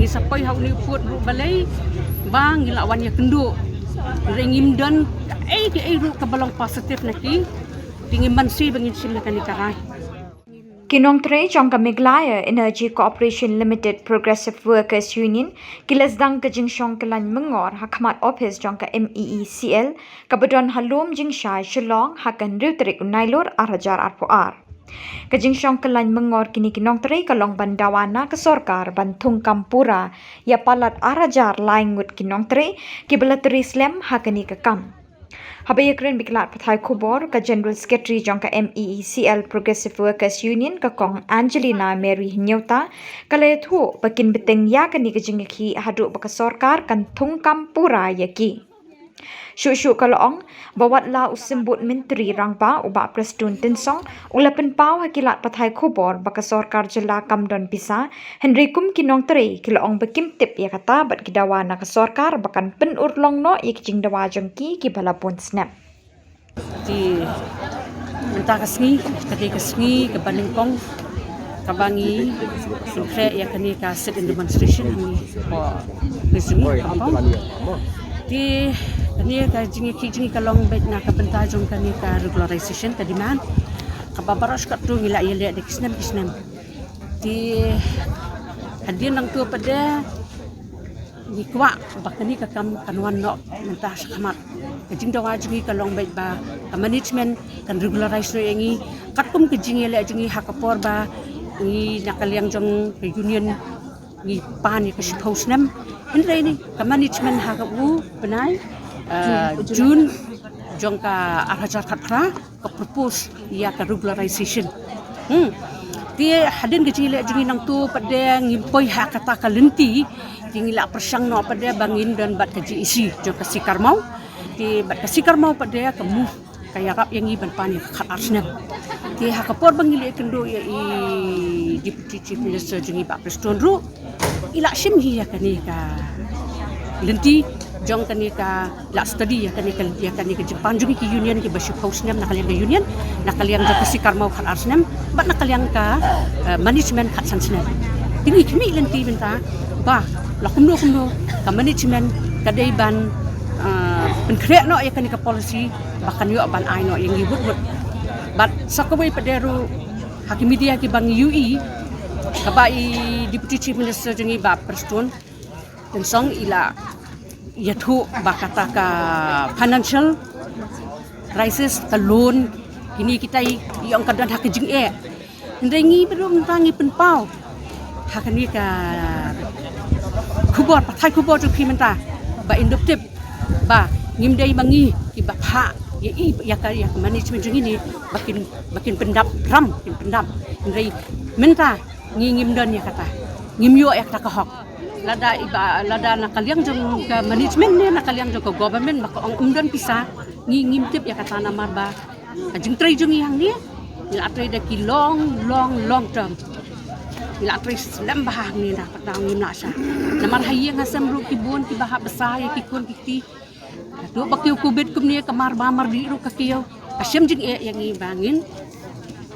Ni sapai hau ni put ru balai bang ilawan ya kenduk. Ringim dan ke ru ke balong positif naki. Tingin mansi bangin silakan ikarai. Kinong Tre Jongka Meglaya Energy Corporation Limited Progressive Workers Union kilasdang ke Jingshong Kelan Mengor Hakmat Office Jongka MEECL kabedon halum Jingshai Shillong hakan Rutrik Unailur Arajar Arpoar. Ke Jingshong Kelan Mengor kini Kinong Tre kalong bandawana ke Sorkar Bantung Kampura ya palat Arajar Laingut Kinong Tre kibelateri Islam hakani ke Kam. Habaya keren biklat pathai kubor ka General Secretary jongka MEECL Progressive Workers Union ka kong Angelina Mary Nyota kale thu bakin beteng ya kani ka jingki haduk baka sorkar kan thungkam pura yaki. Syuk kalong bawat la usimbut menteri rangpa ubak Preston Tinsong ulapen pau hakilat pathai kubor baka sorkar jela kamdon pisa Henry Kum Kinong Tre kilong bekim tip ya kata bat kidawana ka sorkar bakan pen urlong no ya kijing dawa jengki ki balapun snap. Di mentah kesni ke Balingkong kabangi sukre ya kani ka sit in demonstration ni po kesni di kani ka jingi kalong bet na ka benta jong kani ka regularization ka demand ka babaros ka tu ngila ile de kisnem di hadir nang tu pada ni kwa bakani ka kam kanwan no mentah sakamat kajing dawa jingi kalong bet ba ka management kan regularize no yangi katkum ke jingi le jingi hakapor ba ni nakaliang jong union ni pan ni ka shipos nam Henry ni ka management hakabu benai Jun jong ka arajar khatra ka propose ya ka regularization dia hadin ke jingi le jingi nang tu pada ngimpoi hak kata ka lenti jingi la persang no pada bangin dan bat ka GEC jong ka sikar mau di bat ka sikar mau pada ka move kaya rap yang iban pani khat arsnam di hakapor bangili kendo ya i deputy chief minister jingi Pak Preston ru ila simhi ya kani ka lenti jong kani ka la study ya kani ka Japan jungi ki union ki basu posnam nakaliang ka union nakaliang ka sikar mau khat arsnam bat nakaliang ka management khat sansnam tingi kimi lenti benta ba lakumno ka management kadai ban penkreak no ya kani ka policy bahkan yo ban ai no yang ibut but sakawai padaru hakim media ki bang UE kabai deputy chief minister jengi ba Preston dan song ila yathu bakata ka financial crisis ka loan kini kita yang kadan hak jing ndengi belum tangi penpau hakani ka kubor pathai kubor tu kimenta ba induktif ba ngimdai bangi ki ba ha ya ka management jing ini bakin pendap ram pendap ndai menta ngim don ya kata ngimyo ya kata hok lada nakaliang jong ka management ni nakaliang jong ka government maka don pisa ngim tip ya kata namar ba ajing tray jong yang ni ila tray da ki long term ila tray slam bahang ni na patang ngim na sa namar hayeng asam ru ki bon ki bahab besar ya ki kon ki do bakyo kubit kum ni kamar bamar di ru ka kiyo kasyam jing yang ibangin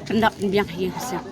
kendap biang hayeng asam